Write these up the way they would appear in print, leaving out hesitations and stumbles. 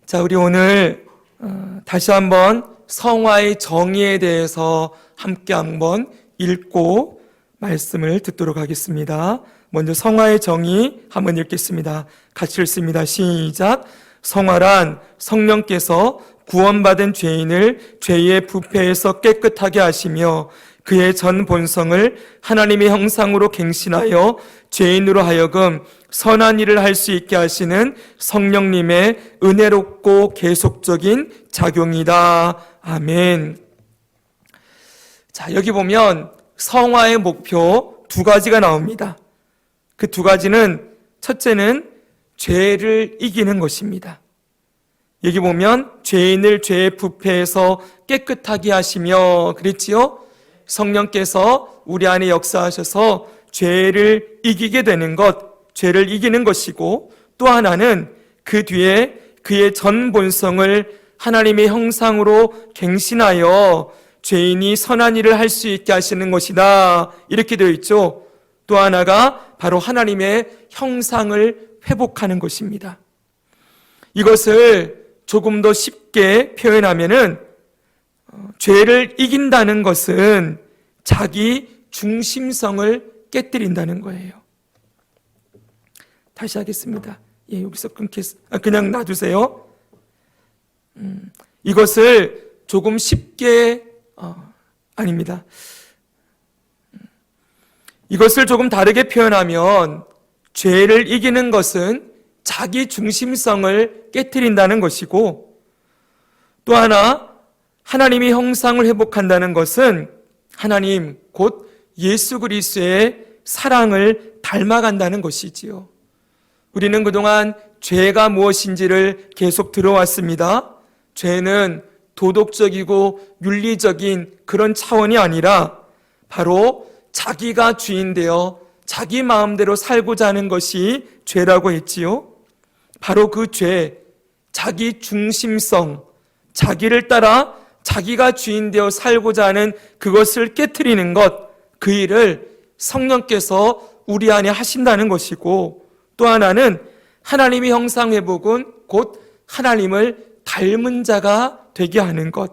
자, 우리 오늘 다시 한번 성화의 정의에 대해서 함께 한번 읽고 말씀을 듣도록 하겠습니다. 먼저 성화의 정의 한번 읽겠습니다. 같이 읽습니다. 시작. 성화란 성령께서 구원받은 죄인을 죄의 부패에서 깨끗하게 하시며 그의 전 본성을 하나님의 형상으로 갱신하여 죄인으로 하여금 선한 일을 할 수 있게 하시는 성령님의 은혜롭고 계속적인 작용이다. 아멘. 자, 여기 보면 성화의 목표 두 가지가 나옵니다. 그 두 가지는 첫째는 죄를 이기는 것입니다. 여기 보면 죄인을 죄의 부패에서 깨끗하게 하시며 그랬지요? 성령께서 우리 안에 역사하셔서 죄를 이기게 되는 것, 죄를 이기는 것이고, 또 하나는 그 뒤에 그의 전 본성을 하나님의 형상으로 갱신하여 죄인이 선한 일을 할 수 있게 하시는 것이다. 이렇게 되어 있죠. 또 하나가 바로 하나님의 형상을 회복하는 것입니다. 이것을 조금 더 쉽게 표현하면은 죄를 이긴다는 것은 자기 중심성을 깨뜨린다는 거예요. 다시 하겠습니다. 여기서 그냥 놔두세요. 이것을 조금 쉽게 아닙니다. 이것을 조금 다르게 표현하면 죄를 이기는 것은 자기 중심성을 깨뜨린다는 것이고, 또 하나 하나님의 형상을 회복한다는 것은 하나님 곧 예수 그리스도의 사랑을 닮아간다는 것이지요. 우리는 그동안 죄가 무엇인지를 계속 들어왔습니다. 죄는 도덕적이고 윤리적인 그런 차원이 아니라 바로 자기가 주인 되어 자기 마음대로 살고자 하는 것이 죄라고 했지요. 바로 그 죄, 자기 중심성, 자기를 따라 자기가 주인 되어 살고자 하는 그것을 깨트리는 것, 그 일을 성령께서 우리 안에 하신다는 것이고, 또 하나는 하나님의 형상 회복은 곧 하나님을 닮은 자가 되게 하는 것,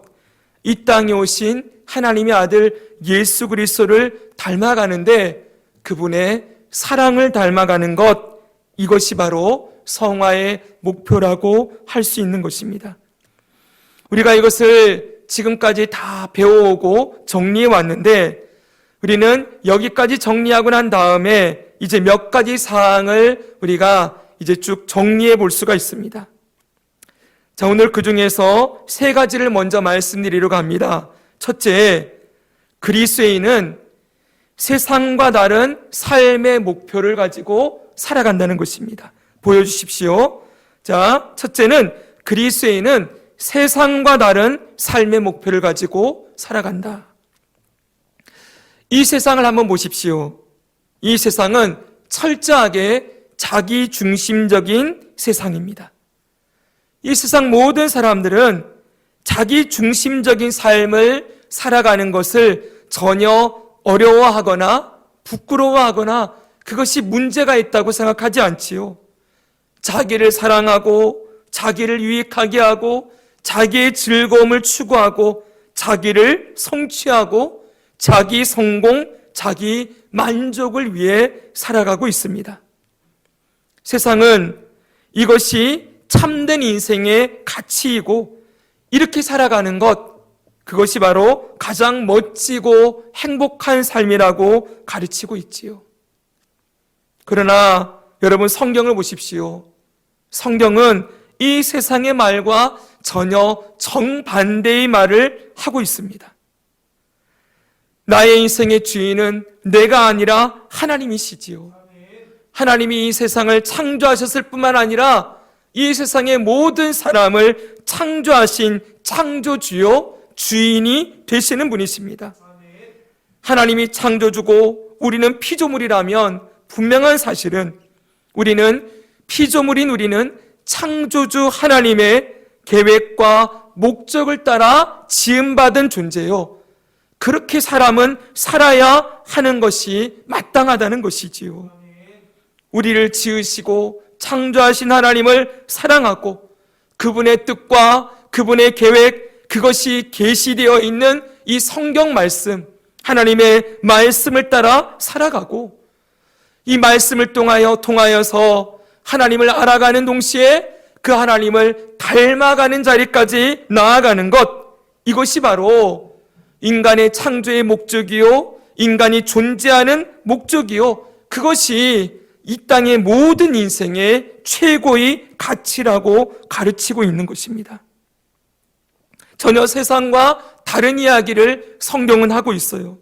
이 땅에 오신 하나님의 아들 예수 그리스도를 닮아가는데 그분의 사랑을 닮아가는 것, 이것이 바로 성화의 목표라고 할 수 있는 것입니다. 우리가 이것을 지금까지 다 배워오고 정리해 왔는데, 우리는 여기까지 정리하고 난 다음에 이제 몇 가지 사항을 우리가 이제 쭉 정리해 볼 수가 있습니다. 자, 오늘 그 중에서 세 가지를 먼저 말씀드리려고 합니다. 첫째, 그리스도인은 세상과 다른 삶의 목표를 가지고 살아간다는 것입니다. 보여주십시오. 자, 첫째는 그리스도인은 세상과 다른 삶의 목표를 가지고 살아간다. 이 세상을 한번 보십시오. 이 세상은 철저하게 자기 중심적인 세상입니다. 이 세상 모든 사람들은 자기 중심적인 삶을 살아가는 것을 전혀 어려워하거나 부끄러워하거나 그것이 문제가 있다고 생각하지 않지요. 자기를 사랑하고 자기를 유익하게 하고 자기의 즐거움을 추구하고 자기를 성취하고 자기 성공, 자기 만족을 위해 살아가고 있습니다. 세상은 이것이 참된 인생의 가치이고, 이렇게 살아가는 것, 그것이 바로 가장 멋지고 행복한 삶이라고 가르치고 있지요. 그러나 여러분, 성경을 보십시오. 성경은 이 세상의 말과 전혀 정반대의 말을 하고 있습니다. 나의 인생의 주인은 내가 아니라 하나님이시지요. 하나님이 이 세상을 창조하셨을 뿐만 아니라 이 세상의 모든 사람을 창조하신 창조주요 주인이 되시는 분이십니다. 하나님이 창조주고 우리는 피조물이라면 분명한 사실은 우리는 피조물인 우리는 창조주 하나님의 계획과 목적을 따라 지음받은 존재요. 그렇게 사람은 살아야 하는 것이 마땅하다는 것이지요. 우리를 지으시고 창조하신 하나님을 사랑하고 그분의 뜻과 그분의 계획, 그것이 계시되어 있는 이 성경 말씀, 하나님의 말씀을 따라 살아가고 이 말씀을 통하여서 하나님을 알아가는 동시에 그 하나님을 닮아가는 자리까지 나아가는 것, 이것이 바로 인간의 창조의 목적이요, 인간이 존재하는 목적이요, 그것이 이 땅의 모든 인생의 최고의 가치라고 가르치고 있는 것입니다. 전혀 세상과 다른 이야기를 성경은 하고 있어요.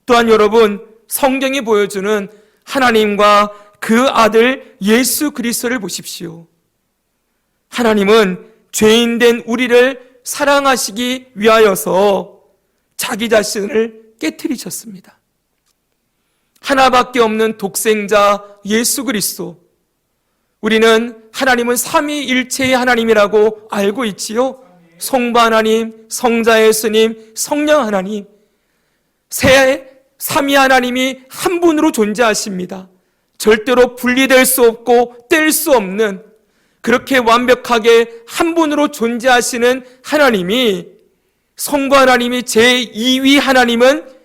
또한 여러분, 성경이 보여주는 하나님과 그 아들 예수 그리스도를 보십시오. 하나님은 죄인된 우리를 사랑하시기 위하여서 자기 자신을 깨트리셨습니다. 하나밖에 없는 독생자 예수 그리스도, 우리는 하나님은 삼위일체의 하나님이라고 알고 있지요. 성부 하나님, 성자 예수님, 성령 하나님, 삼위 하나님이 한 분으로 존재하십니다. 절대로 분리될 수 없고 뗄 수 없는, 그렇게 완벽하게 한 분으로 존재하시는 하나님이, 성부 하나님이 제2위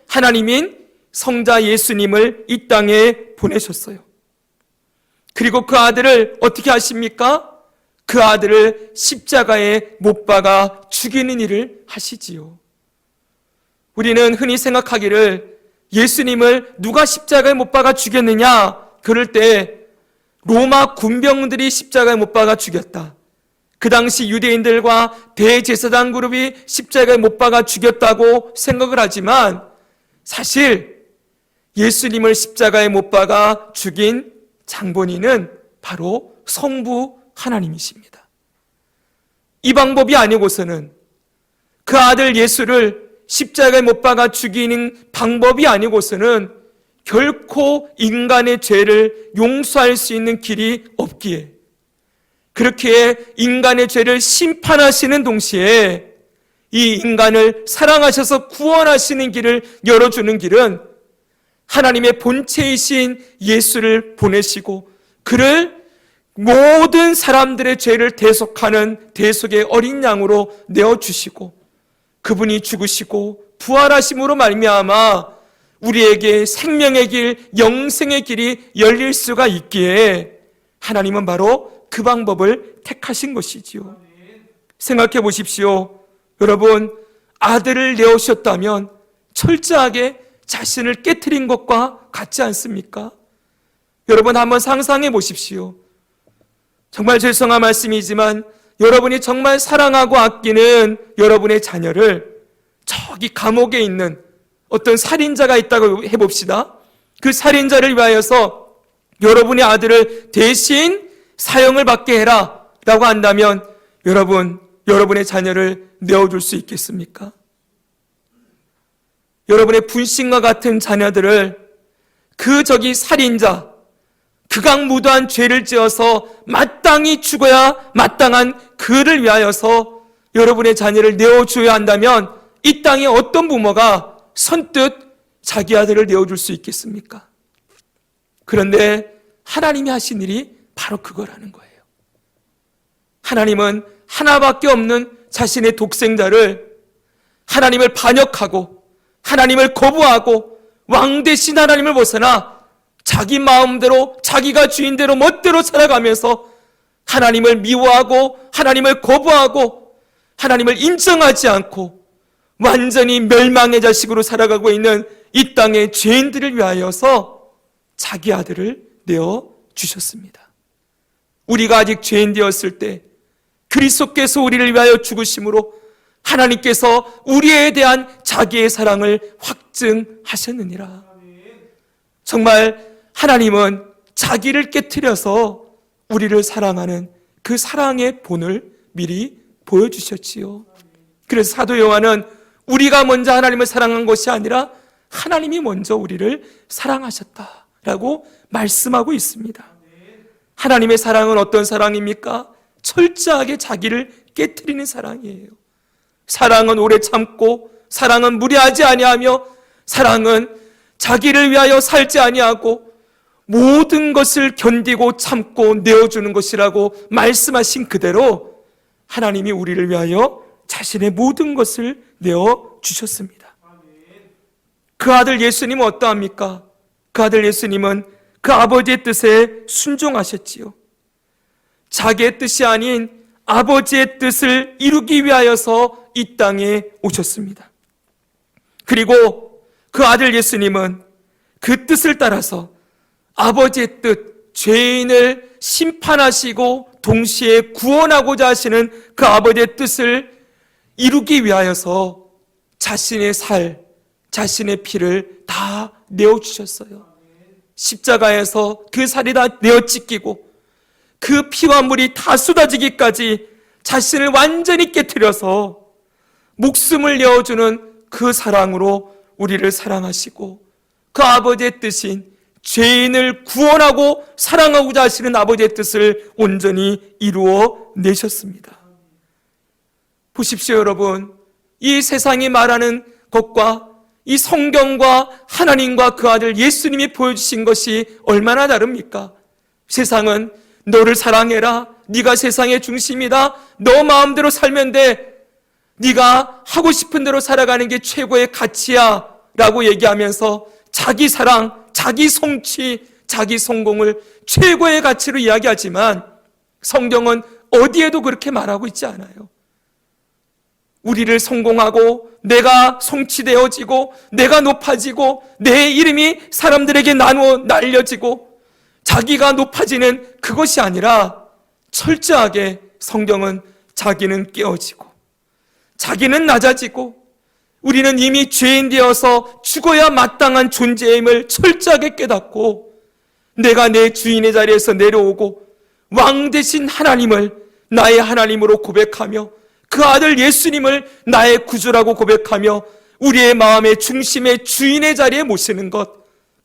하나님인 성자 예수님을 이 땅에 보내셨어요. 그리고 그 아들을 어떻게 하십니까? 그 아들을 십자가에 못 박아 죽이는 일을 하시지요. 우리는 흔히 생각하기를 예수님을 누가 십자가에 못 박아 죽였느냐? 그럴 때 로마 군병들이 십자가에 못 박아 죽였다. 그 당시 유대인들과 대제사장 그룹이 십자가에 못 박아 죽였다고 생각을 하지만 사실 예수님을 십자가에 못 박아 죽인 장본인은 바로 성부 하나님이십니다. 이 방법이 아니고서는, 그 아들 예수를 십자가에 못 박아 죽이는 방법이 아니고서는 결코 인간의 죄를 용서할 수 있는 길이 없기에, 그렇게 인간의 죄를 심판하시는 동시에 이 인간을 사랑하셔서 구원하시는 길을 열어주는 길은 하나님의 본체이신 예수를 보내시고 그를 모든 사람들의 죄를 대속하는 대속의 어린 양으로 내어주시고 그분이 죽으시고 부활하심으로 말미암아 우리에게 생명의 길, 영생의 길이 열릴 수가 있기에 하나님은 바로 그 방법을 택하신 것이지요. 생각해 보십시오. 여러분, 아들을 내어주셨다면 철저하게 자신을 깨트린 것과 같지 않습니까? 여러분, 한번 상상해 보십시오. 정말 죄송한 말씀이지만 여러분이 정말 사랑하고 아끼는 여러분의 자녀를 저기 감옥에 있는 어떤 살인자가 있다고 해봅시다. 그 살인자를 위하여서 여러분의 아들을 대신 사형을 받게 해라 라고 한다면 여러분의 자녀를 내어줄 수 있겠습니까? 여러분의 분신과 같은 자녀들을 저기 살인자, 극악무도한 죄를 지어서 마땅히 죽어야 마땅한 그를 위하여서 여러분의 자녀를 내어줘야 한다면 이 땅에 어떤 부모가 선뜻 자기 아들을 내어줄 수 있겠습니까? 그런데 하나님이 하신 일이 바로 그거라는 거예요. 하나님은 하나밖에 없는 자신의 독생자를, 하나님을 반역하고 하나님을 거부하고 왕 대신 하나님을 벗어나 자기 마음대로 자기가 주인대로 멋대로 살아가면서 하나님을 미워하고 하나님을 거부하고 하나님을 인정하지 않고 완전히 멸망의 자식으로 살아가고 있는 이 땅의 죄인들을 위하여서 자기 아들을 내어주셨습니다. 우리가 아직 죄인 되었을 때 그리스도께서 우리를 위하여 죽으심으로 하나님께서 우리에 대한 자기의 사랑을 확증하셨느니라. 정말 하나님은 자기를 깨트려서 우리를 사랑하는 그 사랑의 본을 미리 보여주셨지요. 그래서 사도 요한은 우리가 먼저 하나님을 사랑한 것이 아니라 하나님이 먼저 우리를 사랑하셨다라고 말씀하고 있습니다. 하나님의 사랑은 어떤 사랑입니까? 철저하게 자기를 깨트리는 사랑이에요. 사랑은 오래 참고, 사랑은 무례하지 아니하며, 사랑은 자기를 위하여 살지 아니하고 모든 것을 견디고 참고 내어주는 것이라고 말씀하신 그대로 하나님이 우리를 위하여 자신의 모든 것을 내어 주셨습니다. 그 아들 예수님은 어떠합니까? 그 아들 예수님은 그 아버지의 뜻에 순종하셨지요. 자기의 뜻이 아닌 아버지의 뜻을 이루기 위하여서 이 땅에 오셨습니다. 그리고 그 아들 예수님은 그 뜻을 따라서 아버지의 뜻, 죄인을 심판하시고 동시에 구원하고자 하시는 그 아버지의 뜻을 이루기 위하여서 자신의 자신의 피를 다 내어주셨어요. 십자가에서 그 살이 다 내어 찢기고 그 피와 물이 다 쏟아지기까지 자신을 완전히 깨트려서 목숨을 내어주는 그 사랑으로 우리를 사랑하시고 그 아버지의 뜻인 죄인을 구원하고 사랑하고자 하시는 아버지의 뜻을 온전히 이루어 내셨습니다. 보십시오, 여러분. 이 세상이 말하는 것과 이 성경과 하나님과 그 아들 예수님이 보여주신 것이 얼마나 다릅니까? 세상은 너를 사랑해라, 네가 세상의 중심이다, 너 마음대로 살면 돼, 네가 하고 싶은 대로 살아가는 게 최고의 가치야 라고 얘기하면서 자기 사랑, 자기 성취, 자기 성공을 최고의 가치로 이야기하지만 성경은 어디에도 그렇게 말하고 있지 않아요. 우리를 성공하고 내가 성취되어지고 내가 높아지고 내 이름이 사람들에게 나누어 날려지고 자기가 높아지는 그것이 아니라 철저하게 성경은 자기는 깨어지고 자기는 낮아지고 우리는 이미 죄인 되어서 죽어야 마땅한 존재임을 철저하게 깨닫고 내가 내 주인의 자리에서 내려오고 왕 되신 하나님을 나의 하나님으로 고백하며 그 아들 예수님을 나의 구주라고 고백하며 우리의 마음의 중심의 주인의 자리에 모시는 것.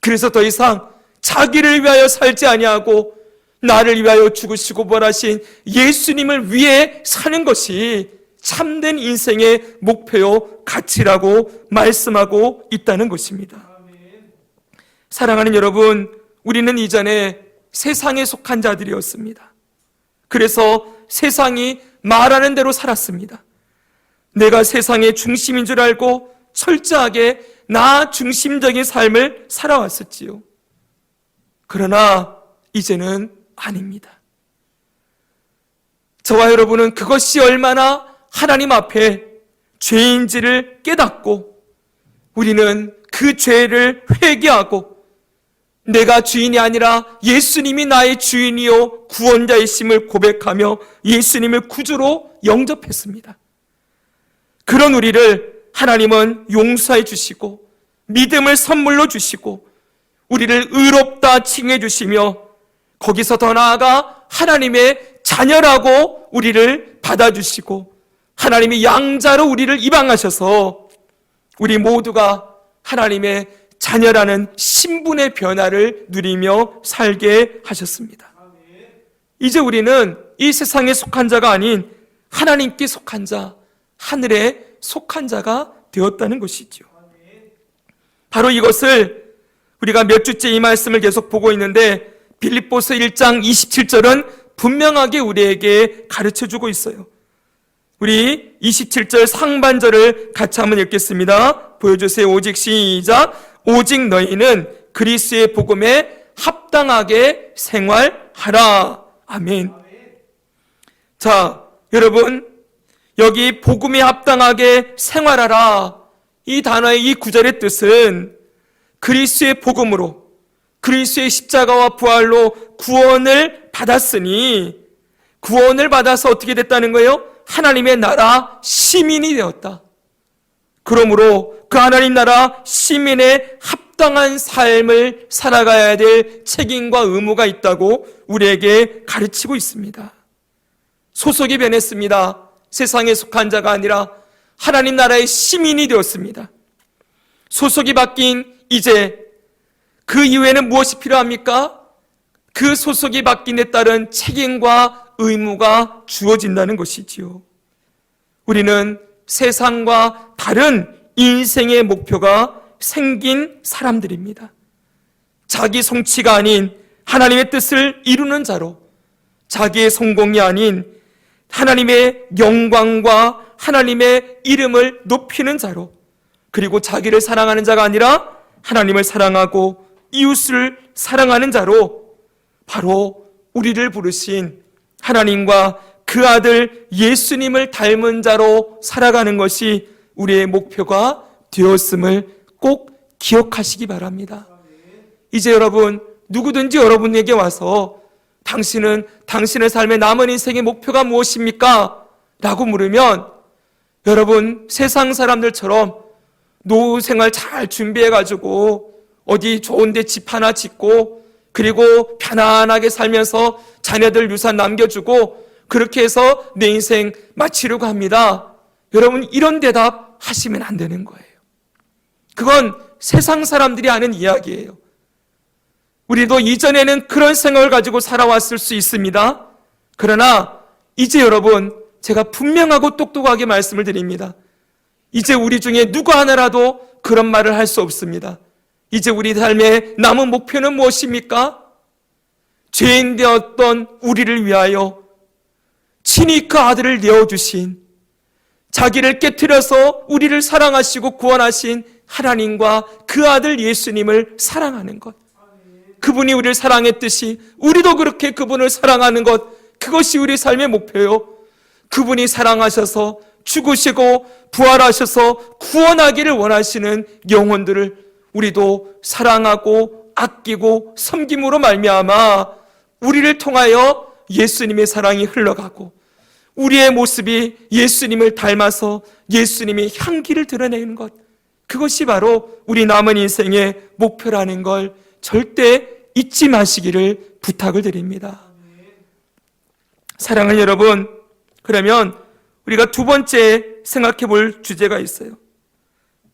그래서 더 이상 자기를 위하여 살지 아니하고 나를 위하여 죽으시고 부활하신 예수님을 위해 사는 것이 참된 인생의 목표요 가치라고 말씀하고 있다는 것입니다. 사랑하는 여러분, 우리는 이전에 세상에 속한 자들이었습니다. 그래서 세상이 말하는 대로 살았습니다. 내가 세상의 중심인 줄 알고 철저하게 나 중심적인 삶을 살아왔었지요. 그러나 이제는 아닙니다. 저와 여러분은 그것이 얼마나 하나님 앞에 죄인지를 깨닫고 우리는 그 죄를 회개하고 내가 주인이 아니라 예수님이 나의 주인이요 구원자이심을 고백하며 예수님을 구주로 영접했습니다. 그런 우리를 하나님은 용서해 주시고 믿음을 선물로 주시고 우리를 의롭다 칭해 주시며 거기서 더 나아가 하나님의 자녀라고 우리를 받아주시고 하나님이 양자로 우리를 입양하셔서 우리 모두가 하나님의 자녀라는 신분의 변화를 누리며 살게 하셨습니다. 이제 우리는 이 세상에 속한 자가 아닌 하나님께 속한 자, 하늘에 속한 자가 되었다는 것이죠. 바로 이것을 우리가 몇 주째 이 말씀을 계속 보고 있는데 빌립보서 1장 27절은 분명하게 우리에게 가르쳐주고 있어요. 우리 27절 상반절을 같이 한번 읽겠습니다. 보여주세요. 오직 시작. 오직 너희는 그리스도의 복음에 합당하게 생활하라. 아멘. 자, 여러분, 여기 복음에 합당하게 생활하라. 이 단어의 이 구절의 뜻은 그리스도의 복음으로 그리스도의 십자가와 부활로 구원을 받았으니 구원을 받아서 어떻게 됐다는 거예요? 하나님의 나라 시민이 되었다. 그러므로 그 하나님 나라 시민의 합당한 삶을 살아가야 될 책임과 의무가 있다고 우리에게 가르치고 있습니다. 소속이 변했습니다. 세상에 속한 자가 아니라 하나님 나라의 시민이 되었습니다. 소속이 바뀐 이제 그 이후에는 무엇이 필요합니까? 그 소속이 바뀐 데 따른 책임과 의무가 주어진다는 것이지요. 우리는 세상과 다른 인생의 목표가 생긴 사람들입니다. 자기 성취가 아닌 하나님의 뜻을 이루는 자로, 자기의 성공이 아닌 하나님의 영광과 하나님의 이름을 높이는 자로, 그리고 자기를 사랑하는 자가 아니라 하나님을 사랑하고 이웃을 사랑하는 자로 바로 우리를 부르신 하나님과 그 아들 예수님을 닮은 자로 살아가는 것이 우리의 목표가 되었음을 꼭 기억하시기 바랍니다. 이제 여러분, 누구든지 여러분에게 와서 당신은 당신의 삶의 남은 인생의 목표가 무엇입니까? 라고 물으면 여러분, 세상 사람들처럼 노후 생활 잘 준비해가지고 어디 좋은데 집 하나 짓고 그리고 편안하게 살면서 자녀들 유산 남겨주고 그렇게 해서 내 인생 마치려고 합니다. 여러분, 이런 대답 하시면 안 되는 거예요. 그건 세상 사람들이 하는 이야기예요. 우리도 이전에는 그런 생각을 가지고 살아왔을 수 있습니다. 그러나 이제 여러분, 제가 분명하고 똑똑하게 말씀을 드립니다. 이제 우리 중에 누구 하나라도 그런 말을 할 수 없습니다. 이제 우리 삶의 남은 목표는 무엇입니까? 죄인 되었던 우리를 위하여 친히 그 아들을 내어주신, 자기를 깨트려서 우리를 사랑하시고 구원하신 하나님과 그 아들 예수님을 사랑하는 것, 그분이 우리를 사랑했듯이 우리도 그렇게 그분을 사랑하는 것, 그것이 우리 삶의 목표요. 그분이 사랑하셔서 죽으시고 부활하셔서 구원하기를 원하시는 영혼들을 우리도 사랑하고 아끼고 섬김으로 말미암아 우리를 통하여 예수님의 사랑이 흘러가고 우리의 모습이 예수님을 닮아서 예수님의 향기를 드러내는 것, 그것이 바로 우리 남은 인생의 목표라는 걸 절대 잊지 마시기를 부탁을 드립니다. 사랑하는 여러분, 그러면 우리가 두 번째 생각해 볼 주제가 있어요.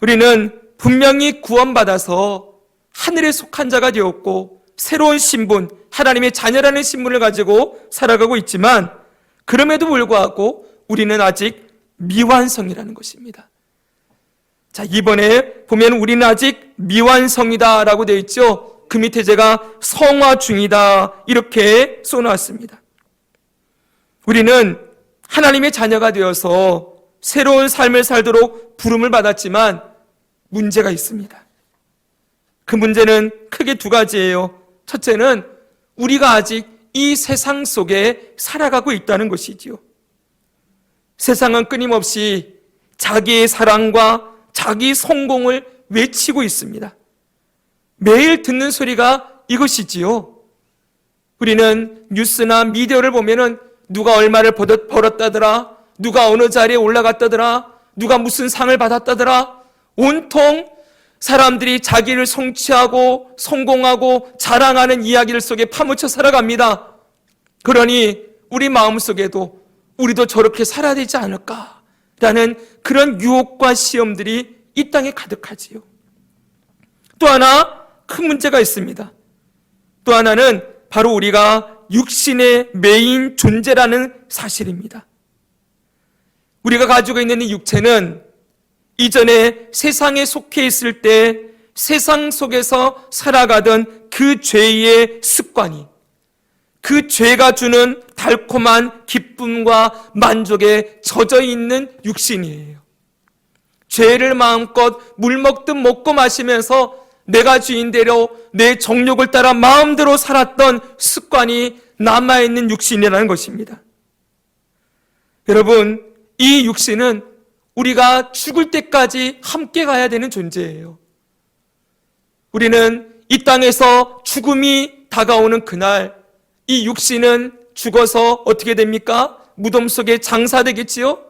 우리는 분명히 구원받아서 하늘에 속한 자가 되었고 새로운 신분, 하나님의 자녀라는 신분을 가지고 살아가고 있지만 그럼에도 불구하고 우리는 아직 미완성이라는 것입니다. 자, 이번에 보면 우리는 아직 미완성이다 라고 되어 있죠. 그 밑에 제가 성화 중이다 이렇게 써놓았습니다. 우리는 하나님의 자녀가 되어서 새로운 삶을 살도록 부름을 받았지만 문제가 있습니다. 그 문제는 크게 두 가지예요. 첫째는 우리가 아직 이 세상 속에 살아가고 있다는 것이지요. 세상은 끊임없이 자기의 사랑과 자기 성공을 외치고 있습니다. 매일 듣는 소리가 이것이지요. 우리는 뉴스나 미디어를 보면은 누가 얼마를 벌었다더라, 누가 어느 자리에 올라갔다더라, 누가 무슨 상을 받았다더라, 온통 사람들이 자기를 성취하고 성공하고 자랑하는 이야기를 속에 파묻혀 살아갑니다. 그러니 우리 마음속에도 우리도 저렇게 살아야 되지 않을까라는 그런 유혹과 시험들이 이 땅에 가득하지요. 또 하나 큰 문제가 있습니다. 또 하나는 바로 우리가 육신의 메인 존재라는 사실입니다. 우리가 가지고 있는 이 육체는 이전에 세상에 속해 있을 때 세상 속에서 살아가던 그 죄의 습관이, 그 죄가 주는 달콤한 기쁨과 만족에 젖어 있는 육신이에요. 죄를 마음껏 물 먹듯 먹고 마시면서 내가 주인대로 내 정욕을 따라 마음대로 살았던 습관이 남아있는 육신이라는 것입니다. 여러분, 이 육신은 우리가 죽을 때까지 함께 가야 되는 존재예요. 우리는 이 땅에서 죽음이 다가오는 그날 이 육신은 죽어서 어떻게 됩니까? 무덤 속에 장사되겠지요?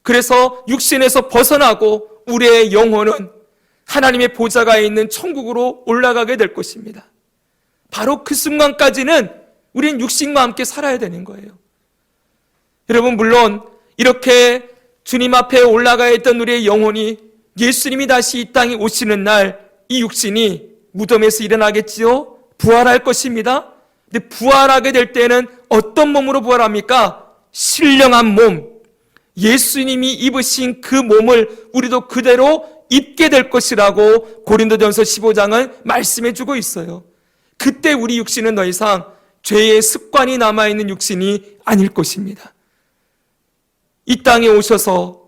그래서 육신에서 벗어나고 우리의 영혼은 하나님의 보좌가 있는 천국으로 올라가게 될 것입니다. 바로 그 순간까지는 우린 육신과 함께 살아야 되는 거예요. 여러분, 물론 이렇게 주님 앞에 올라가 있던 우리의 영혼이 예수님이 다시 이 땅에 오시는 날 이 육신이 무덤에서 일어나겠지요? 부활할 것입니다. 근데 부활하게 될 때는 어떤 몸으로 부활합니까? 신령한 몸, 예수님이 입으신 그 몸을 우리도 그대로 입게 될 것이라고 고린도전서 15장은 말씀해 주고 있어요. 그때 우리 육신은 더 이상 죄의 습관이 남아있는 육신이 아닐 것입니다. 이 땅에 오셔서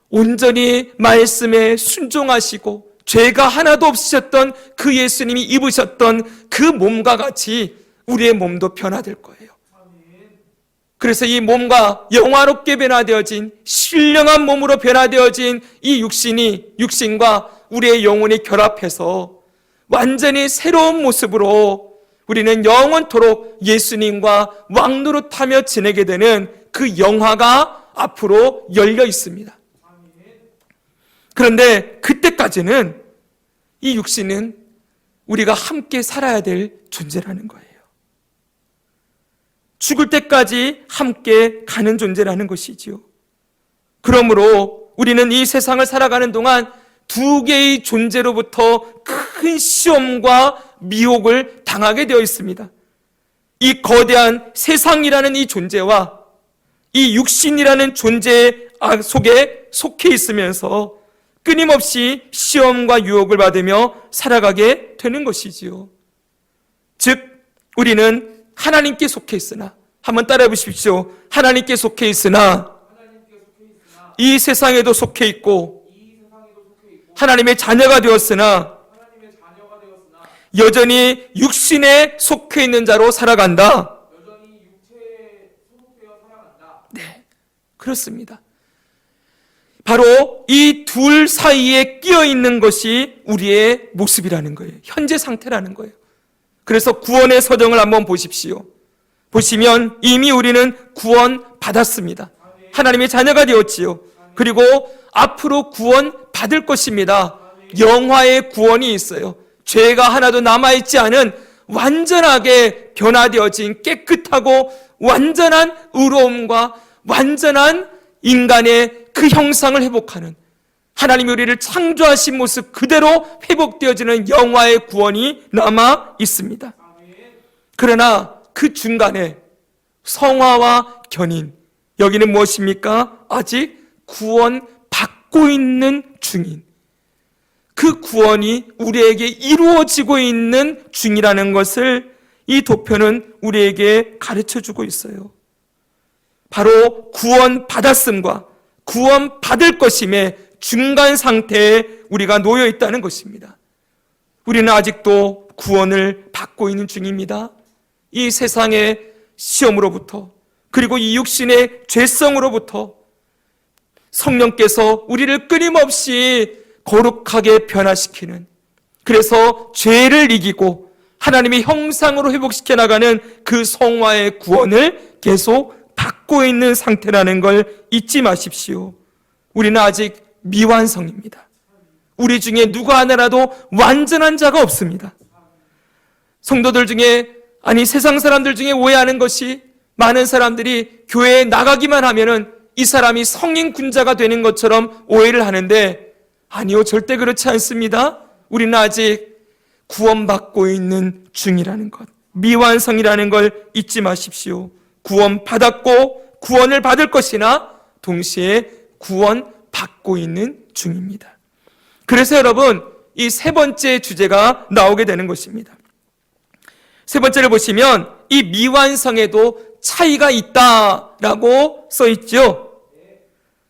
온전히 말씀에 순종하시고 죄가 하나도 없으셨던 그 예수님이 입으셨던 그 몸과 같이 우리의 몸도 변화될 거예요. 그래서 이 몸과 영화롭게 변화되어진 신령한 몸으로 변화되어진 이 육신과 우리의 영혼이 결합해서 완전히 새로운 모습으로 우리는 영원토록 예수님과 왕노릇하며 지내게 되는 그 영화가 앞으로 열려 있습니다. 그런데 그때까지는 이 육신은 우리가 함께 살아야 될 존재라는 거예요. 죽을 때까지 함께 가는 존재라는 것이지요. 그러므로 우리는 이 세상을 살아가는 동안 두 개의 존재로부터 큰 시험과 미혹을 당하게 되어 있습니다. 이 거대한 세상이라는 이 존재와 이 육신이라는 존재 속에 속해 있으면서 끊임없이 시험과 유혹을 받으며 살아가게 되는 것이지요. 즉 우리는 하나님께 속해 있으나, 한번 따라해 보십시오. 하나님께 속해 있으나 이 세상에도 속해 있고 하나님의 자녀가 되었으나 여전히 육신에 속해 있는 자로 살아간다. 네, 그렇습니다. 바로 이 둘 사이에 끼어 있는 것이 우리의 모습이라는 거예요. 현재 상태라는 거예요. 그래서 구원의 서정을 한번 보십시오. 보시면 이미 우리는 구원 받았습니다. 하나님의 자녀가 되었지요. 그리고 앞으로 구원 받을 것입니다. 영화의 구원이 있어요. 죄가 하나도 남아있지 않은 완전하게 변화되어진 깨끗하고 완전한 의로움과 완전한 인간의 그 형상을 회복하는, 하나님이 우리를 창조하신 모습 그대로 회복되어지는 영화의 구원이 남아 있습니다. 그러나 그 중간에 성화와 견인, 여기는 무엇입니까? 아직 구원 받고 있는 중인, 그 구원이 우리에게 이루어지고 있는 중이라는 것을 이 도표는 우리에게 가르쳐주고 있어요. 바로 구원 받았음과 구원 받을 것임의 중간 상태에 우리가 놓여 있다는 것입니다. 우리는 아직도 구원을 받고 있는 중입니다. 이 세상의 시험으로부터, 그리고 이 육신의 죄성으로부터 성령께서 우리를 끊임없이 거룩하게 변화시키는, 그래서 죄를 이기고 하나님의 형상으로 회복시켜 나가는 그 성화의 구원을 계속 받고 있는 상태라는 걸 잊지 마십시오. 우리는 아직 미완성입니다. 우리 중에 누구 하나라도 완전한 자가 없습니다. 성도들 중에, 아니 세상 사람들 중에 오해하는 것이, 많은 사람들이 교회에 나가기만 하면은 이 사람이 성인 군자가 되는 것처럼 오해를 하는데, 아니요, 절대 그렇지 않습니다. 우리는 아직 구원받고 있는 중이라는 것, 미완성이라는 걸 잊지 마십시오. 구원받았고 구원을 받을 것이나 동시에 구원받고 있는 중입니다. 그래서 여러분, 이 세 번째 주제가 나오게 되는 것입니다. 세 번째를 보시면 이 미완성에도 차이가 있다라고 써 있죠.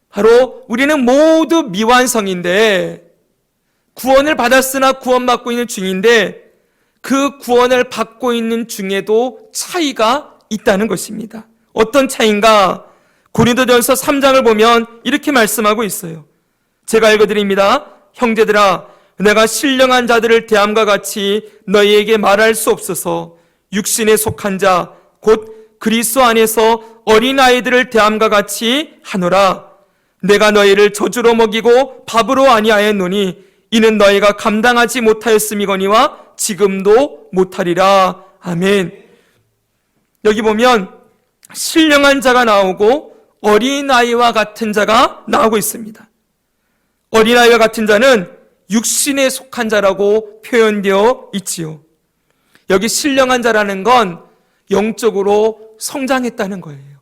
바로 우리는 모두 미완성인데, 구원을 받았으나 구원받고 있는 중인데, 그 구원을 받고 있는 중에도 차이가 있다는 것입니다. 어떤 차이인가? 고린도전서 3장을 보면 이렇게 말씀하고 있어요. 제가 읽어드립니다. 형제들아, 내가 신령한 자들을 대함과 같이 너희에게 말할 수 없어서 육신에 속한 자, 곧 그리스도 안에서 어린아이들을 대함과 같이 하노라. 내가 너희를 저주로 먹이고 밥으로 아니하였노니 이는 너희가 감당하지 못하였음이거니와 지금도 못하리라. 아멘. 여기 보면 신령한 자가 나오고 어린아이와 같은 자가 나오고 있습니다. 어린아이와 같은 자는 육신에 속한 자라고 표현되어 있지요. 여기 신령한 자라는 건 영적으로 성장했다는 거예요.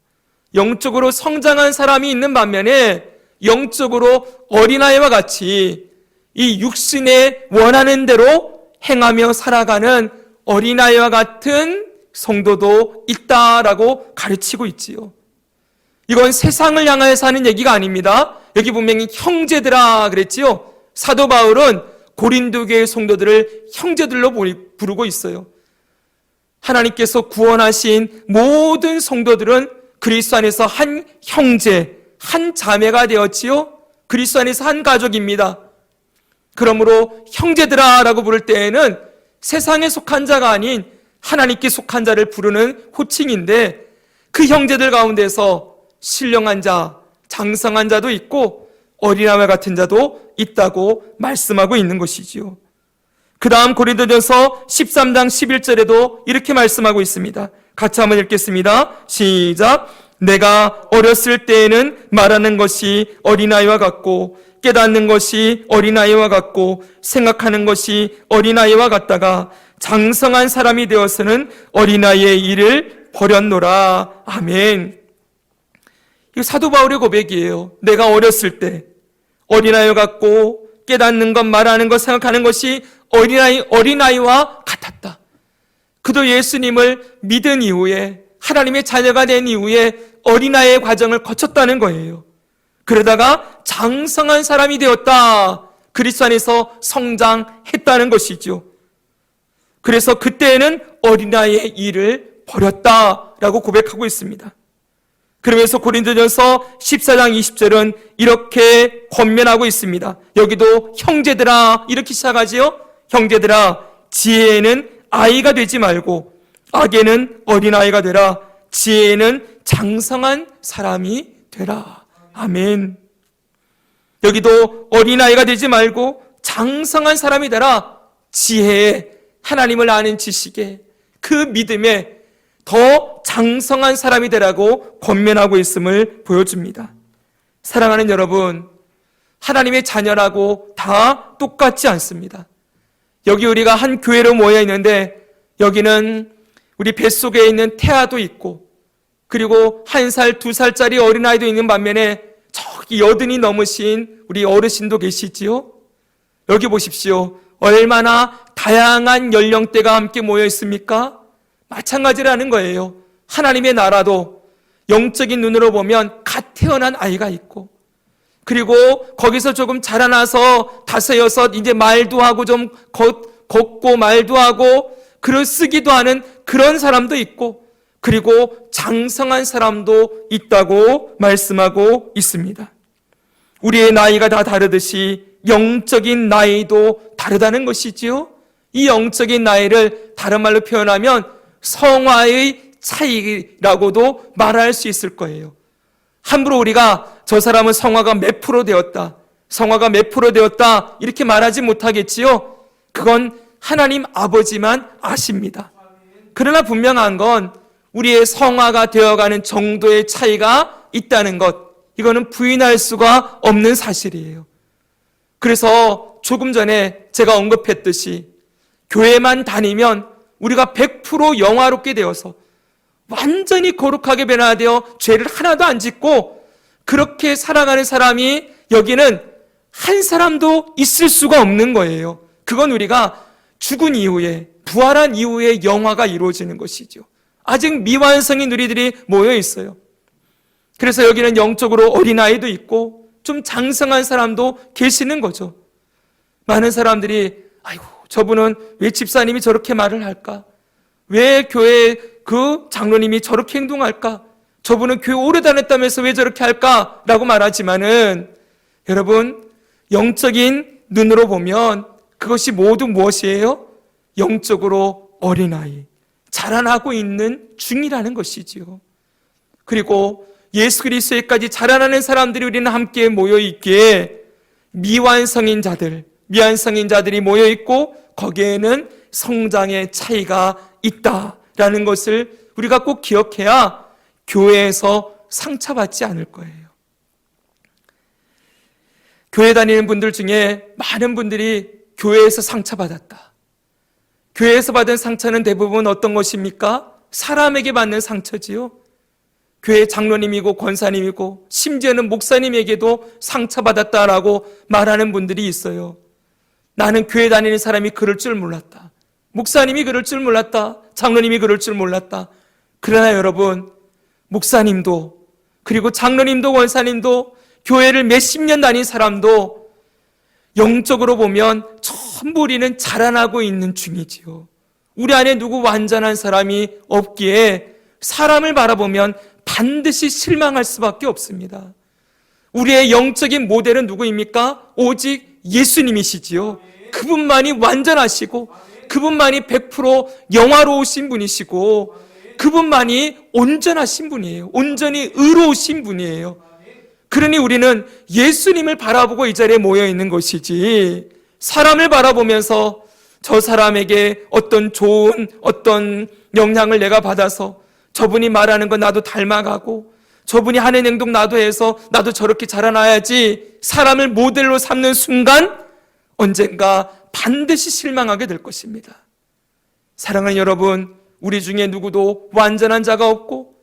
영적으로 성장한 사람이 있는 반면에 영적으로 어린아이와 같이 이 육신에 원하는 대로 행하며 살아가는 어린아이와 같은 성도도 있다라고 가르치고 있지요. 이건 세상을 향하여서 하는 얘기가 아닙니다. 여기 분명히 형제들아 그랬지요. 사도 바울은 고린도 교회 성도들을 형제들로 부르고 있어요. 하나님께서 구원하신 모든 성도들은 그리스도 안에서 한 형제, 한 자매가 되었지요. 그리스도 안에서 한 가족입니다. 그러므로 형제들아 라고 부를 때에는 세상에 속한 자가 아닌 하나님께 속한 자를 부르는 호칭인데, 그 형제들 가운데서 신령한 자, 장성한 자도 있고 어린아이와 같은 자도 있다고 말씀하고 있는 것이지요. 그 다음 고린도전서 13장 11절에도 이렇게 말씀하고 있습니다. 같이 한번 읽겠습니다. 시작. 내가 어렸을 때에는 말하는 것이 어린아이와 같고 깨닫는 것이 어린아이와 같고 생각하는 것이 어린아이와 같다가 장성한 사람이 되어서는 어린아이의 일을 버렸노라. 아멘. 이거 사도 바울의 고백이에요. 내가 어렸을 때 어린아이와 같고 깨닫는 것, 말하는 것, 생각하는 것이 어린아이와 같았다. 그도 예수님을 믿은 이후에, 하나님의 자녀가 된 이후에 어린아이의 과정을 거쳤다는 거예요. 그러다가 장성한 사람이 되었다. 그리스도 안에서 성장했다는 것이죠. 그래서 그때에는 어린아이의 일을 버렸다라고 고백하고 있습니다. 그러면서 고린도전서 14장 20절은 이렇게 권면하고 있습니다. 여기도 형제들아 이렇게 시작하지요. 형제들아, 지혜에는 아이가 되지 말고 악에는 어린아이가 되라. 지혜에는 장성한 사람이 되라. 아멘. 여기도 어린아이가 되지 말고 장성한 사람이 되라. 지혜에, 하나님을 아는 지식에, 그 믿음에 더 장성한 사람이 되라고 권면하고 있음을 보여줍니다. 사랑하는 여러분, 하나님의 자녀라고 다 똑같지 않습니다. 여기 우리가 한 교회로 모여 있는데, 여기는 우리 뱃속에 있는 태아도 있고, 그리고 1살, 2살짜리 어린아이도 있는 반면에 저기 80이 넘으신 우리 어르신도 계시지요? 여기 보십시오. 얼마나 다양한 연령대가 함께 모여 있습니까? 마찬가지라는 거예요. 하나님의 나라도 영적인 눈으로 보면 갓 태어난 아이가 있고, 그리고 거기서 조금 자라나서 5, 6 이제 말도 하고 좀 걷고 말도 하고 글을 쓰기도 하는 그런 사람도 있고, 그리고 장성한 사람도 있다고 말씀하고 있습니다. 우리의 나이가 다 다르듯이 영적인 나이도 다르다는 것이지요. 이 영적인 나이를 다른 말로 표현하면 성화의 차이라고도 말할 수 있을 거예요. 함부로 우리가 저 사람은 성화가 몇 프로 되었다, 성화가 몇 프로 되었다 이렇게 말하지 못하겠지요. 그건 하나님 아버지만 아십니다. 그러나 분명한 건 우리의 성화가 되어가는 정도의 차이가 있다는 것, 이거는 부인할 수가 없는 사실이에요. 그래서 조금 전에 제가 언급했듯이 교회만 다니면 우리가 100% 영화롭게 되어서 완전히 거룩하게 변화되어 죄를 하나도 안 짓고 그렇게 살아가는 사람이 여기는 한 사람도 있을 수가 없는 거예요. 그건 우리가 죽은 이후에, 부활한 이후에 영화가 이루어지는 것이죠. 아직 미완성인 우리들이 모여 있어요. 그래서 여기는 영적으로 어린아이도 있고 좀 장성한 사람도 계시는 거죠. 많은 사람들이 아이고, 저분은 왜 집사님이 저렇게 말을 할까? 왜 교회 그 장로님이 저렇게 행동할까? 저분은 교회 오래 다녔다면서 왜 저렇게 할까? 라고 말하지만은 여러분, 영적인 눈으로 보면 그것이 모두 무엇이에요? 영적으로 어린아이, 자라나고 있는 중이라는 것이지요. 그리고 예수 그리스도에까지 자라나는 사람들이 우리는 함께 모여있기에 미완성인 자들이 모여있고 거기에는 성장의 차이가 있다라는 것을 우리가 꼭 기억해야 교회에서 상처받지 않을 거예요. 교회 다니는 분들 중에 많은 분들이 교회에서 상처받았다. 교회에서 받은 상처는 대부분 어떤 것입니까? 사람에게 받는 상처지요. 교회 장로님이고 권사님이고 심지어는 목사님에게도 상처받았다라고 말하는 분들이 있어요. 나는 교회 다니는 사람이 그럴 줄 몰랐다. 목사님이 그럴 줄 몰랐다. 장로님이 그럴 줄 몰랐다. 그러나 여러분, 목사님도 그리고 장로님도 원사님도 교회를 몇십 년 다닌 사람도 영적으로 보면 전부 우리는 자라나고 있는 중이지요. 우리 안에 누구 완전한 사람이 없기에 사람을 바라보면 반드시 실망할 수밖에 없습니다. 우리의 영적인 모델은 누구입니까? 오직 예수님이시지요. 그분만이 완전하시고 그분만이 100% 영화로우신 분이시고 그분만이 온전하신 분이에요. 온전히 의로우신 분이에요. 그러니 우리는 예수님을 바라보고 이 자리에 모여 있는 것이지 사람을 바라보면서 저 사람에게 어떤 좋은 어떤 영향을 내가 받아서 저분이 말하는 거 나도 닮아가고 저분이 하는 행동 나도 해서 나도 저렇게 자라나야지 사람을 모델로 삼는 순간 언젠가 반드시 실망하게 될 것입니다. 사랑하는 여러분, 우리 중에 누구도 완전한 자가 없고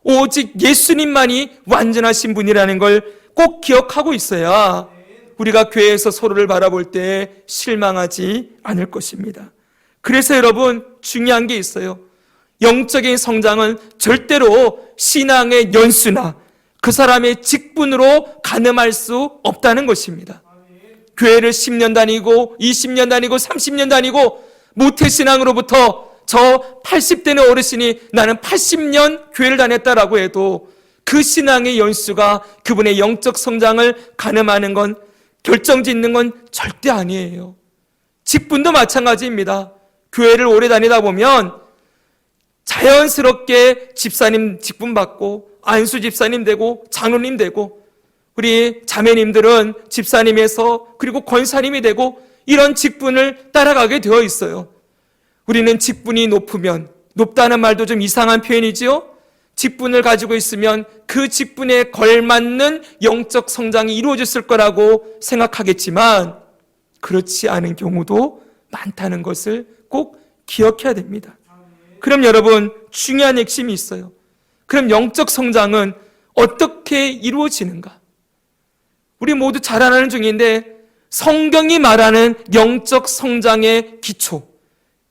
오직 예수님만이 완전하신 분이라는 걸 꼭 기억하고 있어야 우리가 교회에서 서로를 바라볼 때 실망하지 않을 것입니다. 그래서 여러분 중요한 게 있어요. 영적인 성장은 절대로 신앙의 연수나 그 사람의 직분으로 가늠할 수 없다는 것입니다. 교회를 10년 다니고 20년 다니고 30년 다니고 모태신앙으로부터 저 80대의 어르신이 나는 80년 교회를 다녔다라고 해도 그 신앙의 연수가 그분의 영적 성장을 가늠하는 건 결정짓는 건 절대 아니에요. 직분도 마찬가지입니다. 교회를 오래 다니다 보면 자연스럽게 집사님 직분 받고 안수 집사님 되고 장로님 되고 우리 자매님들은 집사님에서 그리고 권사님이 되고 이런 직분을 따라가게 되어 있어요. 우리는 직분이 높으면, 높다는 말도 좀 이상한 표현이지요. 직분을 가지고 있으면 그 직분에 걸맞는 영적 성장이 이루어졌을 거라고 생각하겠지만 그렇지 않은 경우도 많다는 것을 꼭 기억해야 됩니다. 그럼 여러분 중요한 핵심이 있어요. 그럼 영적 성장은 어떻게 이루어지는가? 우리 모두 잘 아는 중인데 성경이 말하는 영적 성장의 기초,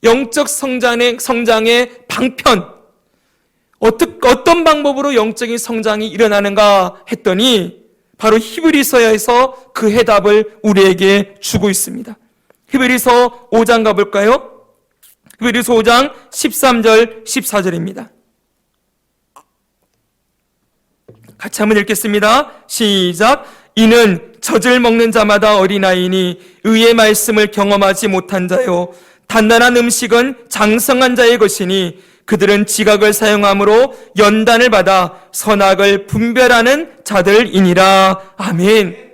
영적 성장의 방편, 어떤 방법으로 영적인 성장이 일어나는가 했더니 바로 히브리서에서 그 해답을 우리에게 주고 있습니다. 히브리서 5장 가볼까요? 히브리서 5장 13절 14절입니다. 같이 한번 읽겠습니다. 시작. 이는 젖을 먹는 자마다 어린아이니 의의 말씀을 경험하지 못한 자요 단단한 음식은 장성한 자의 것이니 그들은 지각을 사용함으로 연단을 받아 선악을 분별하는 자들이니라. 아멘.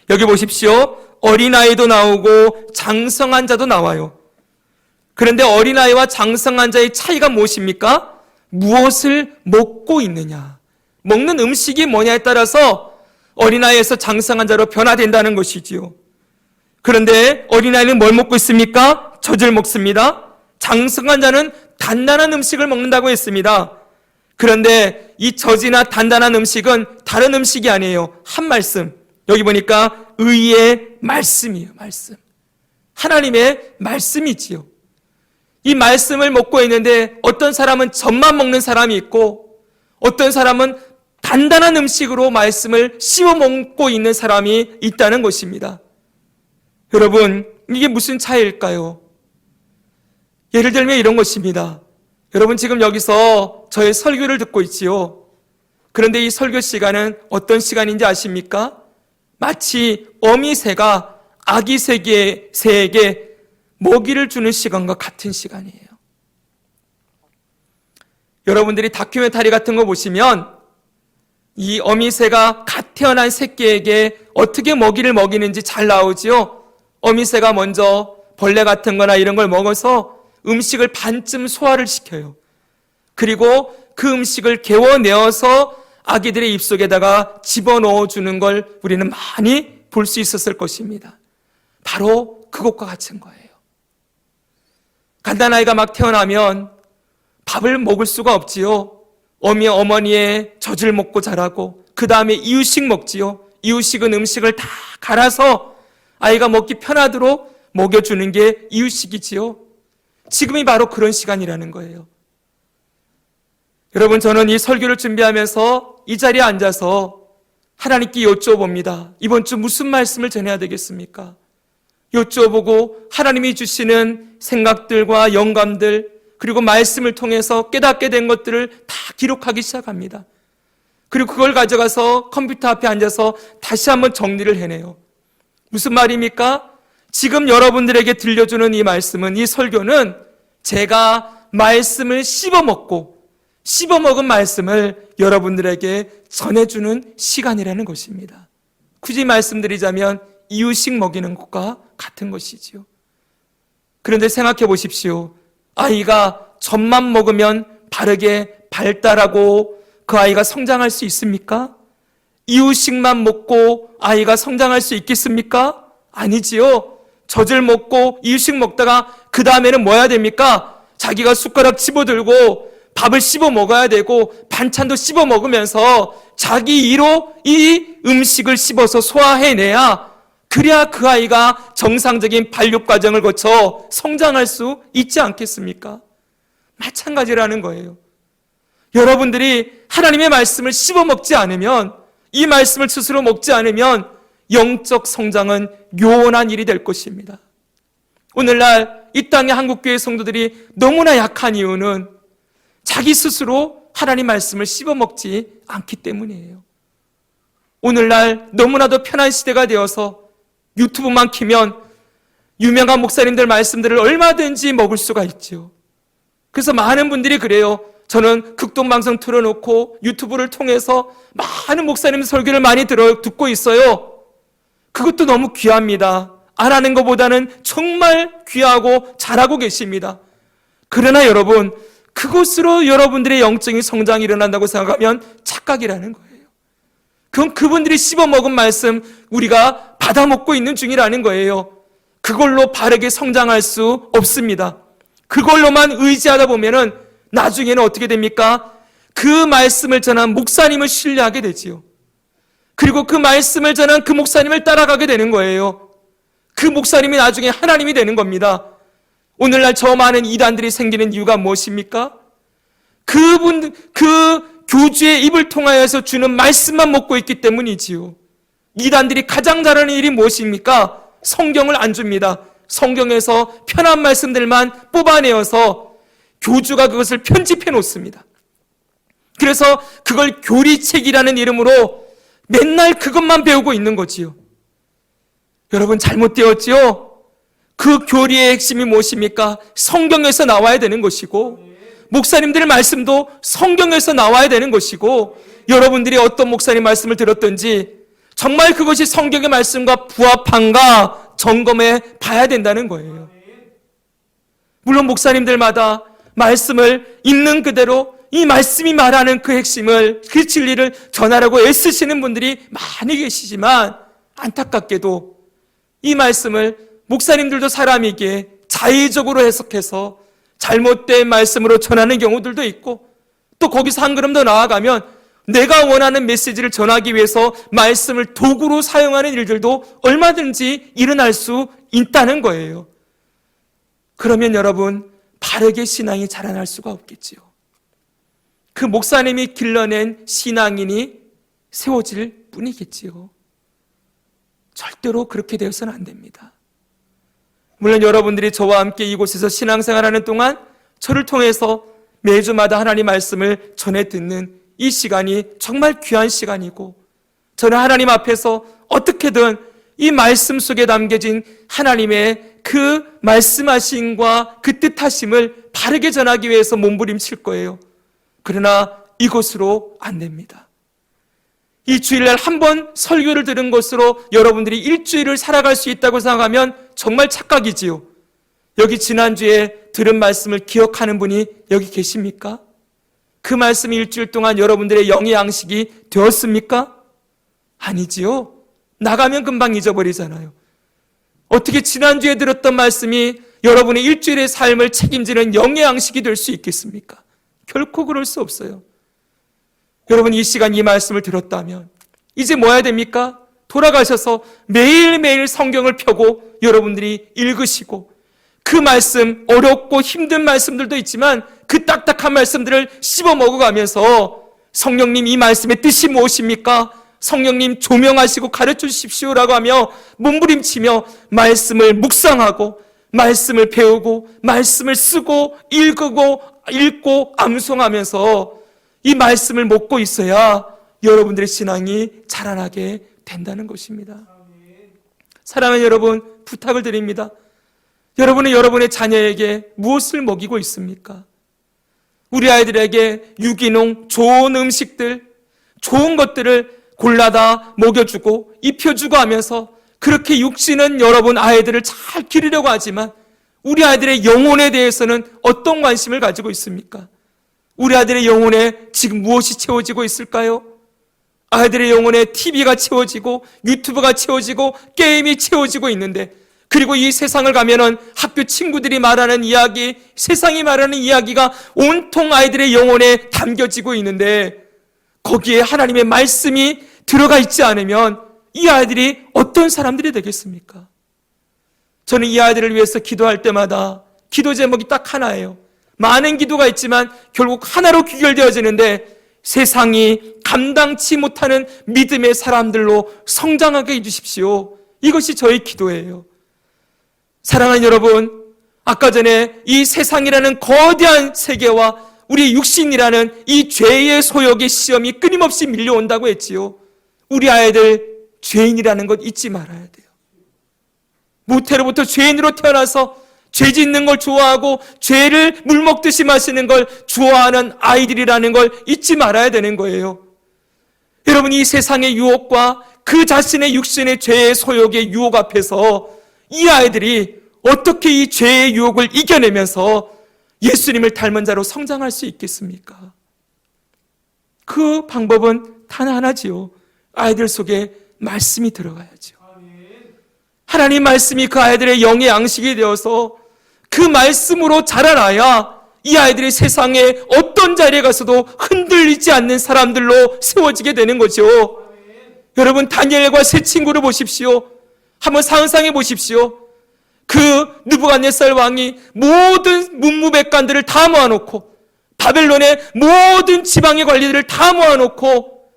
여기 보십시오. 어린아이도 나오고 장성한 자도 나와요. 그런데 어린아이와 장성한 자의 차이가 무엇입니까? 무엇을 먹고 있느냐, 먹는 음식이 뭐냐에 따라서 어린아이에서 장성한 자로 변화된다는 것이지요. 그런데 어린아이는 뭘 먹고 있습니까? 젖을 먹습니다. 장성한 자는 단단한 음식을 먹는다고 했습니다. 그런데 이 젖이나 단단한 음식은 다른 음식이 아니에요. 한 말씀. 여기 보니까 의의 말씀이에요. 말씀. 하나님의 말씀이지요. 이 말씀을 먹고 있는데 어떤 사람은 젖만 먹는 사람이 있고 어떤 사람은 단단한 음식으로 말씀을 씹어 먹고 있는 사람이 있다는 것입니다. 여러분, 이게 무슨 차이일까요? 예를 들면 이런 것입니다. 여러분 지금 여기서 저의 설교를 듣고 있지요. 그런데 이 설교 시간은 어떤 시간인지 아십니까? 마치 어미새가 아기 새에게 먹이를 주는 시간과 같은 시간이에요. 여러분들이 다큐멘터리 같은 거 보시면 이 어미새가 갓 태어난 새끼에게 어떻게 먹이를 먹이는지 잘 나오지요. 어미새가 먼저 벌레 같은 거나 이런 걸 먹어서 음식을 반쯤 소화를 시켜요. 그리고 그 음식을 개워내어서 아기들의 입속에다가 집어넣어 주는 걸 우리는 많이 볼 수 있었을 것입니다. 바로 그것과 같은 거예요. 갓난아이가 막 태어나면 밥을 먹을 수가 없지요. 어머니의 젖을 먹고 자라고 그 다음에 이유식 먹지요. 이유식은 음식을 다 갈아서 아이가 먹기 편하도록 먹여주는 게 이유식이지요. 지금이 바로 그런 시간이라는 거예요. 여러분, 저는 이 설교를 준비하면서 이 자리에 앉아서 하나님께 여쭤봅니다. 이번 주 무슨 말씀을 전해야 되겠습니까? 여쭤보고 하나님이 주시는 생각들과 영감들, 그리고 말씀을 통해서 깨닫게 된 것들을 다 기록하기 시작합니다. 그리고 그걸 가져가서 컴퓨터 앞에 앉아서 다시 한번 정리를 해내요. 무슨 말입니까? 지금 여러분들에게 들려주는 이 말씀은, 이 설교는 제가 말씀을 씹어먹은 말씀을 여러분들에게 전해주는 시간이라는 것입니다. 굳이 말씀드리자면 이유식 먹이는 것과 같은 것이지요. 그런데 생각해 보십시오. 아이가 젖만 먹으면 바르게 발달하고 그 아이가 성장할 수 있습니까? 이유식만 먹고 아이가 성장할 수 있겠습니까? 아니지요. 젖을 먹고 이유식 먹다가 그 다음에는 뭐 해야 됩니까? 자기가 숟가락 집어들고 밥을 씹어 먹어야 되고 반찬도 씹어 먹으면서 자기 이로 이 음식을 씹어서 소화해내야, 그래야 그 아이가 정상적인 발육 과정을 거쳐 성장할 수 있지 않겠습니까? 마찬가지라는 거예요. 여러분들이 하나님의 말씀을 씹어 먹지 않으면, 이 말씀을 스스로 먹지 않으면 영적 성장은 요원한 일이 될 것입니다. 오늘날 이 땅의 한국교회 성도들이 너무나 약한 이유는 자기 스스로 하나님 말씀을 씹어 먹지 않기 때문이에요. 오늘날 너무나도 편한 시대가 되어서 유튜브만 키면 유명한 목사님들 말씀들을 얼마든지 먹을 수가 있죠. 그래서 많은 분들이 그래요. 저는 극동방송 틀어놓고 유튜브를 통해서 많은 목사님 설교를 많이 듣고 있어요. 그것도 너무 귀합니다. 안 하는 것보다는 정말 귀하고 잘하고 계십니다. 그러나 여러분, 그것으로 여러분들의 영적인 성장이 일어난다고 생각하면 착각이라는 거예요. 그건 그분들이 씹어먹은 말씀 우리가 받아먹고 있는 중이라는 거예요. 그걸로 바르게 성장할 수 없습니다. 그걸로만 의지하다 보면은 나중에는 어떻게 됩니까? 그 말씀을 전한 목사님을 신뢰하게 되지요. 그리고 그 말씀을 전한 그 목사님을 따라가게 되는 거예요. 그 목사님이 나중에 하나님이 되는 겁니다. 오늘날 저 많은 이단들이 생기는 이유가 무엇입니까? 그 교주의 입을 통하여서 주는 말씀만 먹고 있기 때문이지요. 이단들이 가장 잘하는 일이 무엇입니까? 성경을 안 줍니다. 성경에서 편한 말씀들만 뽑아내어서 교주가 그것을 편집해 놓습니다. 그래서 그걸 교리책이라는 이름으로 맨날 그것만 배우고 있는 거지요. 여러분, 잘못되었지요? 그 교리의 핵심이 무엇입니까? 성경에서 나와야 되는 것이고, 목사님들의 말씀도 성경에서 나와야 되는 것이고, 여러분들이 어떤 목사님 말씀을 들었든지 정말 그것이 성경의 말씀과 부합한가 점검해 봐야 된다는 거예요. 물론 목사님들마다 말씀을 있는 그대로 이 말씀이 말하는 그 핵심을, 그 진리를 전하려고 애쓰시는 분들이 많이 계시지만, 안타깝게도 이 말씀을 목사님들도 사람이기에 자의적으로 해석해서 잘못된 말씀으로 전하는 경우들도 있고, 또 거기서 한 걸음 더 나아가면 내가 원하는 메시지를 전하기 위해서 말씀을 도구로 사용하는 일들도 얼마든지 일어날 수 있다는 거예요. 그러면 여러분, 바르게 신앙이 자라날 수가 없겠지요. 그 목사님이 길러낸 신앙인이 세워질 뿐이겠지요. 절대로 그렇게 되어서는 안 됩니다. 물론 여러분들이 저와 함께 이곳에서 신앙생활하는 동안 저를 통해서 매주마다 하나님 말씀을 전해 듣는 이 시간이 정말 귀한 시간이고, 저는 하나님 앞에서 어떻게든 이 말씀 속에 담겨진 하나님의 그 말씀하심과 그 뜻하심을 바르게 전하기 위해서 몸부림칠 거예요. 그러나 이것으로 안 됩니다. 이 주일날 한 번 설교를 들은 것으로 여러분들이 일주일을 살아갈 수 있다고 생각하면 정말 착각이지요. 여기 지난주에 들은 말씀을 기억하는 분이 여기 계십니까? 그 말씀이 일주일 동안 여러분들의 영의 양식이 되었습니까? 아니지요. 나가면 금방 잊어버리잖아요. 어떻게 지난주에 들었던 말씀이 여러분의 일주일의 삶을 책임지는 영의 양식이 될 수 있겠습니까? 결코 그럴 수 없어요. 여러분, 이 시간 이 말씀을 들었다면 이제 뭐 해야 됩니까? 돌아가셔서 매일매일 성경을 펴고 여러분들이 읽으시고, 그 말씀, 어렵고 힘든 말씀들도 있지만 그 딱딱한 말씀들을 씹어 먹어가면서 성령님, 이 말씀의 뜻이 무엇입니까? 성령님 조명하시고 가르쳐 주십시오라고 하며 몸부림치며 말씀을 묵상하고 말씀을 배우고 말씀을 쓰고 읽고 암송하면서 이 말씀을 먹고 있어야 여러분들의 신앙이 자라나게 된다는 것입니다. 사랑하는 여러분, 부탁을 드립니다. 여러분은 여러분의 자녀에게 무엇을 먹이고 있습니까? 우리 아이들에게 유기농, 좋은 음식들, 좋은 것들을 골라다 먹여주고 입혀주고 하면서 그렇게 육신은 여러분 아이들을 잘 기르려고 하지만 우리 아이들의 영혼에 대해서는 어떤 관심을 가지고 있습니까? 우리 아이들의 영혼에 지금 무엇이 채워지고 있을까요? 아이들의 영혼에 TV가 채워지고 유튜브가 채워지고 게임이 채워지고 있는데, 그리고 이 세상을 가면은 학교 친구들이 말하는 이야기, 세상이 말하는 이야기가 온통 아이들의 영혼에 담겨지고 있는데 거기에 하나님의 말씀이 들어가 있지 않으면 이 아이들이 어떤 사람들이 되겠습니까? 저는 이 아이들을 위해서 기도할 때마다 기도 제목이 딱 하나예요. 많은 기도가 있지만 결국 하나로 귀결되어지는데, 세상이 감당치 못하는 믿음의 사람들로 성장하게 해주십시오. 이것이 저의 기도예요. 사랑하는 여러분, 아까 전에 이 세상이라는 거대한 세계와 우리 육신이라는 이 죄의 소욕의 시험이 끊임없이 밀려온다고 했지요. 우리 아이들 죄인이라는 것 잊지 말아야 돼요. 모태로부터 죄인으로 태어나서 죄 짓는 걸 좋아하고 죄를 물 먹듯이 마시는 걸 좋아하는 아이들이라는 걸 잊지 말아야 되는 거예요. 여러분, 이 세상의 유혹과 그 자신의 육신의 죄의 소욕의 유혹 앞에서 이 아이들이 어떻게 이 죄의 유혹을 이겨내면서 예수님을 닮은 자로 성장할 수 있겠습니까? 그 방법은 단 하나지요. 아이들 속에 말씀이 들어가야죠. 하나님 말씀이 그 아이들의 영의 양식이 되어서 그 말씀으로 자라나야 이 아이들이 세상에 어떤 자리에 가서도 흔들리지 않는 사람들로 세워지게 되는 거죠. 여러분, 다니엘과 세 친구를 보십시오. 한번 상상해 보십시오. 그 느부갓네살 왕이 모든 문무백관들을 다 모아놓고 바벨론의 모든 지방의 관리들을 다 모아놓고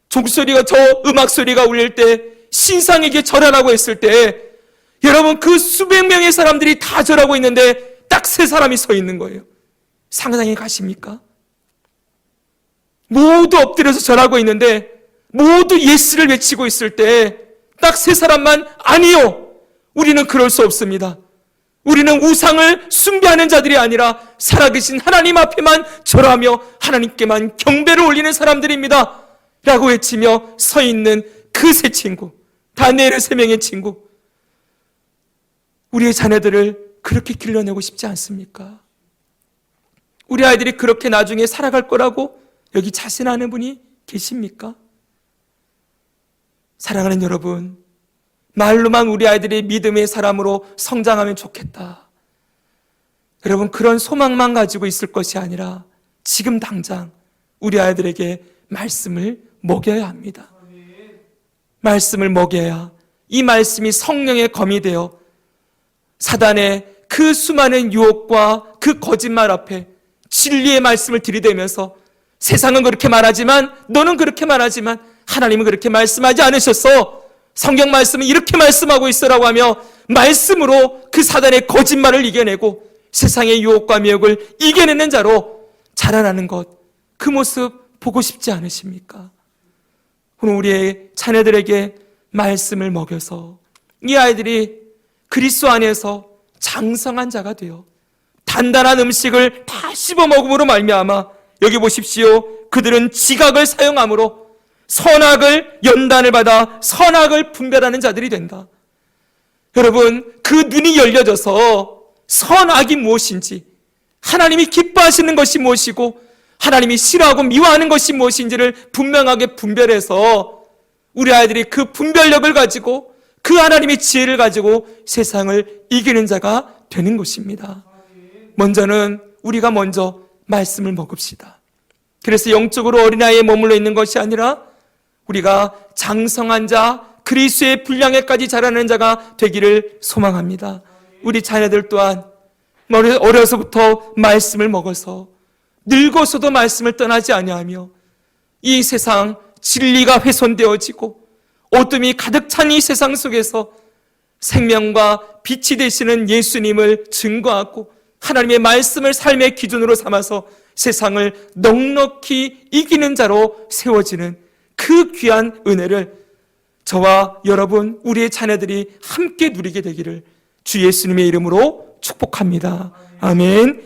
종소리가, 저 음악 소리가 울릴 때 신상에게 절하라고 했을 때, 여러분, 그 수백 명의 사람들이 다 절하고 있는데 딱 세 사람이 서 있는 거예요. 상상이 가십니까? 모두 엎드려서 절하고 있는데 모두 예스를 외치고 있을 때 딱 세 사람만 아니요, 우리는 그럴 수 없습니다. 우리는 우상을 숭배하는 자들이 아니라 살아계신 하나님 앞에만 절하며 하나님께만 경배를 올리는 사람들입니다 라고 외치며 서 있는 그 세 친구, 다니엘의 세 명의 친구, 우리의 자녀들을 그렇게 길러내고 싶지 않습니까? 우리 아이들이 그렇게 나중에 살아갈 거라고 여기 자신하는 분이 계십니까? 사랑하는 여러분, 말로만 우리 아이들이 믿음의 사람으로 성장하면 좋겠다, 여러분, 그런 소망만 가지고 있을 것이 아니라 지금 당장 우리 아이들에게 말씀을 먹여야 합니다. 말씀을 먹여야 이 말씀이 성령의 검이 되어 사단의 그 수많은 유혹과 그 거짓말 앞에 진리의 말씀을 들이대면서, 세상은 그렇게 말하지만, 너는 그렇게 말하지만 하나님은 그렇게 말씀하지 않으셨어, 성경 말씀은 이렇게 말씀하고 있어라고 하며 말씀으로 그 사단의 거짓말을 이겨내고 세상의 유혹과 미혹을 이겨내는 자로 자라나는 것, 그 모습 보고 싶지 않으십니까? 오늘 우리의 자녀들에게 말씀을 먹여서 이 아이들이 그리스도 안에서 장성한 자가 되어 단단한 음식을 다 씹어 먹음으로 말미암아, 여기 보십시오, 그들은 지각을 사용함으로 선악을 연단을 받아 선악을 분별하는 자들이 된다. 여러분, 그 눈이 열려져서 선악이 무엇인지, 하나님이 기뻐하시는 것이 무엇이고 하나님이 싫어하고 미워하는 것이 무엇인지를 분명하게 분별해서 우리 아이들이 그 분별력을 가지고 그 하나님의 지혜를 가지고 세상을 이기는 자가 되는 것입니다. 먼저는 우리가 먼저 말씀을 먹읍시다. 그래서 영적으로 어린아이에 머물러 있는 것이 아니라 우리가 장성한 자, 그리스도의 분량에까지 자라는 자가 되기를 소망합니다. 우리 자녀들 또한 어려서부터 말씀을 먹어서 늙어서도 말씀을 떠나지 아니하며 이 세상 진리가 훼손되어지고 어둠이 가득 찬 이 세상 속에서 생명과 빛이 되시는 예수님을 증거하고 하나님의 말씀을 삶의 기준으로 삼아서 세상을 넉넉히 이기는 자로 세워지는 그 귀한 은혜를 저와 여러분, 우리의 자녀들이 함께 누리게 되기를 주 예수님의 이름으로 축복합니다. 아멘.